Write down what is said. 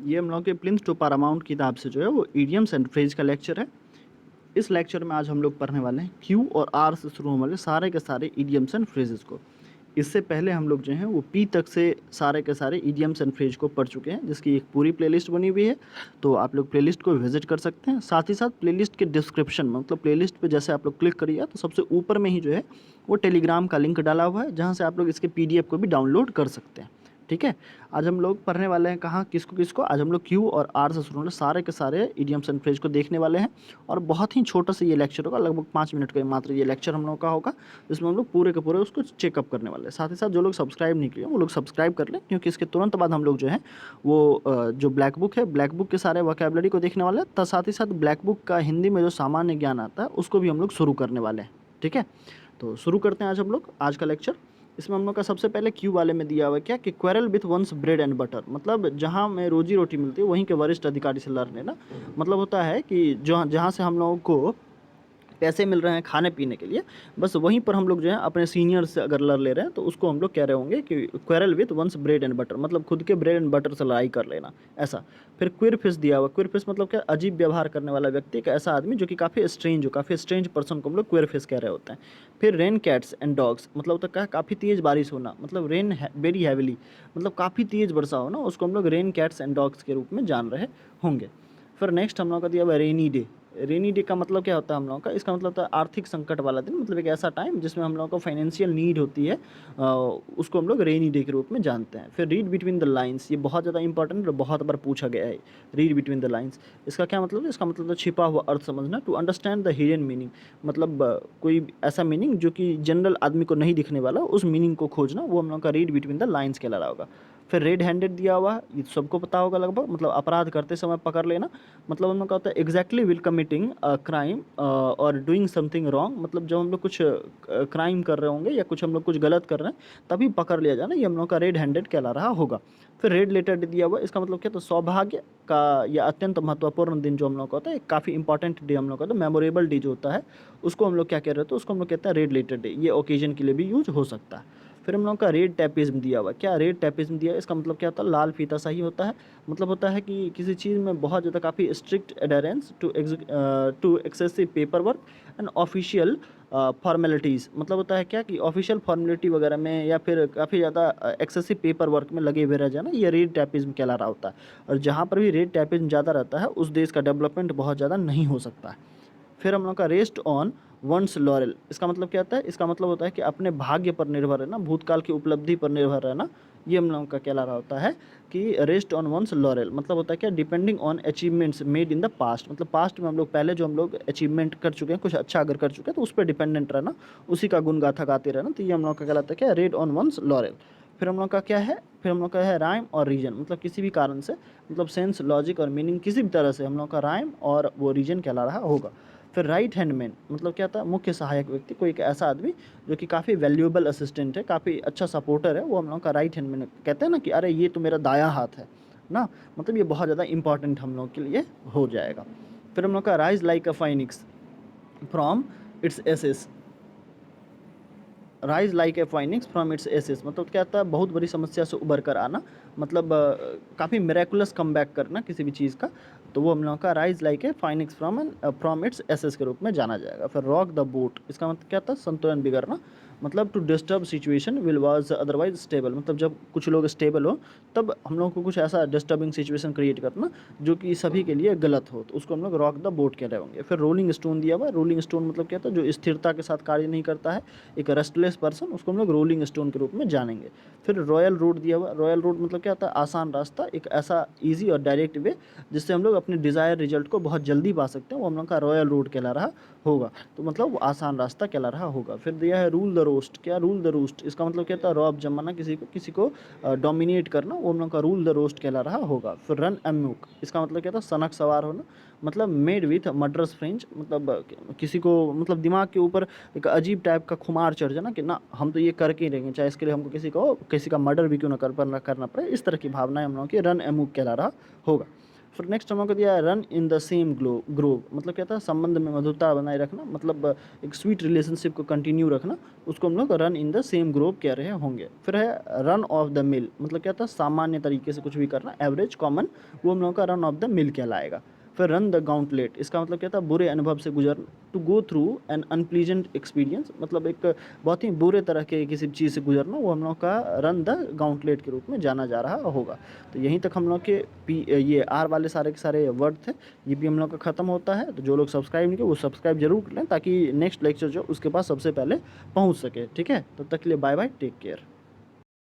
ये हम लोग के प्लिंथ टू पैरामाउंट किताब से जो है वो इडियम्स एंड फ्रेज का लेक्चर है। इस लेक्चर में आज हम लोग पढ़ने वाले हैं क्यू और आर से शुरू होने वाले सारे के सारे इडियम्स एंड फ्रेजेस को। इससे पहले हम लोग जो हैं वो पी तक से सारे के सारे इडियम्स एंड फ्रेज को पढ़ चुके हैं, जिसकी एक पूरी प्लेलिस्ट बनी हुई है। तो आप लोग प्लेलिस्ट को विजिट कर सकते हैं। साथ ही साथ प्लेलिस्ट के डिस्क्रिप्शन में, मतलब प्लेलिस्ट पे जैसे आप लोग क्लिक करिए तो सबसे ऊपर में ही जो है वो टेलीग्राम का लिंक डाला हुआ है, जहाँ से आप लोग इसके PDF को भी डाउनलोड कर सकते हैं। ठीक है, आज हम लोग पढ़ने वाले हैं कहाँ, किसको किसको। आज हम लोग क्यू और आर से शुरू होने सारे के सारे इडियम्स एंड फ्रेज को देखने वाले हैं। और बहुत ही छोटा सा ये लेक्चर होगा, लगभग 5 मिनट का मात्र ये लेक्चर हम लोग का होगा, जिसमें हम लोग पूरे के पूरे उसको चेकअप करने वाले हैं। साथ ही साथ जो लोग सब्सक्राइब नहीं किए वो लोग सब्सक्राइब कर लें, क्योंकि इसके तुरंत बाद हम लोग जो है वो जो ब्लैक बुक है, ब्लैक बुक के सारे वोकैबुलरी को देखने वाले हैं। साथ ही साथ ब्लैक बुक का हिंदी में जो सामान्य ज्ञान आता है उसको भी हम लोग शुरू करने वाले हैं। ठीक है, तो शुरू करते हैं आज हम लोग आज का लेक्चर। इसमें हम लोग का सबसे पहले क्यू वाले में दिया हुआ है क्या कि quarrel with one's bread and butter, मतलब जहाँ में रोजी रोटी मिलती है वहीं के वरिष्ठ अधिकारी से लड़ लेना। मतलब होता है कि जहाँ जहाँ से हम लोगों को पैसे मिल रहे हैं खाने पीने के लिए, बस वहीं पर हम लोग जो है अपने सीनियर से अगर लड़ ले रहे हैं तो उसको हम लोग कह रहे होंगे कि quarrel with one's bread and butter, मतलब खुद के ब्रेड एंड बटर से लड़ाई कर लेना, ऐसा। फिर क्विर फिश दिया हुआ, क्विर फिश मतलब क्या, अजीब व्यवहार करने वाला व्यक्ति, एक ऐसा आदमी जो कि काफ़ी स्ट्रेंज हो, काफ़ी स्ट्रेंज पर्सन को हम लोग क्विर फिश कह रहे होते हैं। फिर रेन कैट्स एंड डॉग्स, मतलब होता क्या, काफ़ी तेज़ बारिश होना, मतलब रेन वेरी हैविली, मतलब काफ़ी तेज़ वर्षा होना, उसको हम लोग रेन कैट्स एंड डॉग्स के रूप में जान रहे होंगे। फिर नेक्स्ट हम लोग का दिया हुआ रेनी डे। रेनी डे का मतलब क्या होता है हम लोगों का, इसका मतलब होता है आर्थिक संकट वाला दिन, मतलब एक ऐसा टाइम जिसमें हम लोगों को फाइनेंशियल नीड होती है, उसको हम लोग रेनी डे के रूप में जानते हैं। फिर रीड बिटवीन द लाइंस, ये बहुत ज़्यादा इंपॉर्टेंट और बहुत बार पूछा गया है। रीड बिटवीन द लाइंस, इसका क्या मतलब है, इसका मतलब है छिपा हुआ अर्थ समझना। To understand the hidden meaning, मतलब कोई ऐसा मीनिंग जो कि जनरल आदमी को नहीं दिखने वाला, उस मीनिंग को खोजना, वो हम लोग का रीड बिटवीन द लाइंस कहला रहा होगा। फिर रेड हैंडेड दिया हुआ, ये सबको पता होगा लगभग, मतलब अपराध करते समय पकड़ लेना। मतलब हम लोग का होता है एग्जैक्टली विल कमिटिंग क्राइम और डूइंग समथिंग रॉन्ग, मतलब जब हम लोग कुछ क्राइम कर रहे होंगे या कुछ हम लोग कुछ गलत कर रहे हैं तभी पकड़ लिया जाना, ये हम लोग का रेड हैंडेड कहला रहा होगा। फिर रेड लेटर दिया हुआ, इसका मतलब क्या, तो सौभाग्य का या अत्यंत महत्वपूर्ण दिन जो हम लोग का होता है, काफ़ी इंपॉर्टेंट डे हम लोग का होता है, मेमोरेबल डे जो होता है उसको हम लोग क्या कह रहे होते हैं, उसको हम लोग कहते हैं रेड लेटर डे। ये ओकेजन के लिए भी यूज हो सकता है। फिर हम लोग का रेड टैपिज्म दिया हुआ, क्या रेड टैपिज्म दिया, इसका मतलब क्या होता है, लाल फीता सही होता है। मतलब होता है कि किसी चीज़ में बहुत ज़्यादा काफ़ी strict adherence to excessive paper work and official formalities, मतलब होता है क्या कि ऑफिशियल फॉर्मेलिटी वगैरह में या फिर काफ़ी ज़्यादा एक्सेसिव पेपर वर्क में लगे हुए रह जाना, ये रेड टैपिज्म कहला रहा होता है। और जहाँ पर भी रेड टैपिज्म ज़्यादा रहता है उस देश का डेवलपमेंट बहुत ज़्यादा नहीं हो सकता है। फिर हम लोग का रेस्ट ऑन वंस लॉरेल, इसका मतलब क्या होता है, इसका मतलब होता है कि अपने भाग्य पर निर्भर रहना, भूतकाल की उपलब्धि पर निर्भर रहना। ये हम लोगों का कहला रहा होता है कि रेस्ट ऑन वंस लॉरेल, मतलब होता है क्या, depending on achievements made in the past, मतलब पास्ट में हम लोग पहले जो हम लोग अचीवमेंट कर चुके हैं, कुछ अच्छा अगर कर चुके हैं तो उस पर डिपेंडेंट रहना, उसी का गुण गाथा गाते रहना, तो ये हम लोग का कहलाता है क्या, रेड ऑन वंस लॉरेल। फिर हम लोग का क्या है, फिर हम लोग का है राइम और रीजन, मतलब किसी भी कारण से, मतलब सेंस लॉजिक और मीनिंग किसी भी तरह से हम लोग का राइम और वो रीजन कहला रहा होगा। फिर राइट हैंड मैन, मतलब क्या था, मुख्य सहायक व्यक्ति, कोई एक ऐसा आदमी जो कि काफ़ी वैल्यूएबल असिस्टेंट है, काफ़ी अच्छा सपोर्टर है, वो हम लोग का राइट हैंड मैन कहते हैं ना, कि अरे ये तो मेरा दायां हाथ है ना, मतलब ये बहुत ज़्यादा इंपॉर्टेंट हम लोग के लिए हो जाएगा। फिर हम लोग का rise like a phoenix from its ashes, rise like a phoenix from its ashes, मतलब क्या होता है, बहुत बड़ी समस्या से उभर कर आना, मतलब काफ़ी मेरेकुलस कम बैक करना किसी भी चीज़ का, तो वो हम लोगों का rise like a phoenix from its ashes के रूप में जाना जाएगा। फिर रॉक द बोट, इसका मतलब क्या था, संतुलन बिगड़ना, मतलब to disturb situation will was otherwise stable, मतलब जब कुछ लोग स्टेबल हो तब हम लोग को कुछ ऐसा डिस्टर्बिंग सिचुएशन क्रिएट करना जो कि सभी के लिए गलत हो, तो उसको हम लोग रॉक द बोट कह रहे होंगे। फिर रोलिंग स्टोन दिया हुआ, रोलिंग स्टोन मतलब क्या था, जो स्थिरता के साथ कार्य नहीं करता है, एक रेस्टलेस पर्सन, उसको हम लोग रोलिंग स्टोन के रूप में जानेंगे। फिर रॉयल रोड दिया हुआ, रॉयल रोड मतलब क्या होता है, आसान रास्ता, एक ऐसा ईजी और डायरेक्ट वे जिससे हम लोग अपने डिज़ायर रिजल्ट को बहुत जल्दी पा सकते हैं, वो हम लोग का रॉयल रोड कहला रहा होगा, तो मतलब वो आसान रास्ता कहला रहा होगा। फिर दिया है रूल द रोस्ट, क्या रूल द रोस्ट, इसका मतलब क्या था, रॉब जमाना, किसी को डोमिनेट करना, वो हम लोग का रूल द रोस्ट कहला रहा होगा। फिर रन एम्यूक, इसका मतलब क्या था, सनक सवार होना, मतलब मेड विथ मर्डरस फ्रेंच, मतलब किसी को, मतलब दिमाग के ऊपर एक अजीब टाइप का खुमार चढ़ जाना कि ना हम तो ये करके ही रहेंगे, चाहे इसके लिए हमको किसी का मर्डर भी क्यों ना करना पड़े, इस तरह की भावनाएं हम लोगों की रन एमूक कहला रहा होगा। फिर नेक्स्ट हम लोग को दिया है run in the same Grove, मतलब क्या था, संबंध में मधुरता बनाए रखना, मतलब एक स्वीट रिलेशनशिप को कंटिन्यू रखना, उसको हम लोग run in the same Grove कह रहे होंगे। फिर है रन ऑफ द मिल, मतलब क्या था, सामान्य तरीके से कुछ भी करना, एवरेज कॉमन, वो हम लोग का रन ऑफ द मिल कहलाएगा। फिर रन द गाउंटलेट, इसका मतलब क्या था, बुरे अनुभव से गुजरना, to go through an unpleasant experience, मतलब एक बहुत ही बुरे तरह के किसी चीज़ से गुजरना, वो हम लोग का रन द गाउंटलेट के रूप में जाना जा रहा होगा। तो यहीं तक हम लोग के ये आर वाले सारे के सारे वर्ड थे, ये भी हम लोग का ख़त्म होता है। तो जो लोग सब्सक्राइब नहीं किए वो सब्सक्राइब जरूर कर लें, ताकि नेक्स्ट लेक्चर जो उसके पास सबसे पहले पहुंच सके। ठीक है, तब तक के लिए बाय बाय, टेक केयर।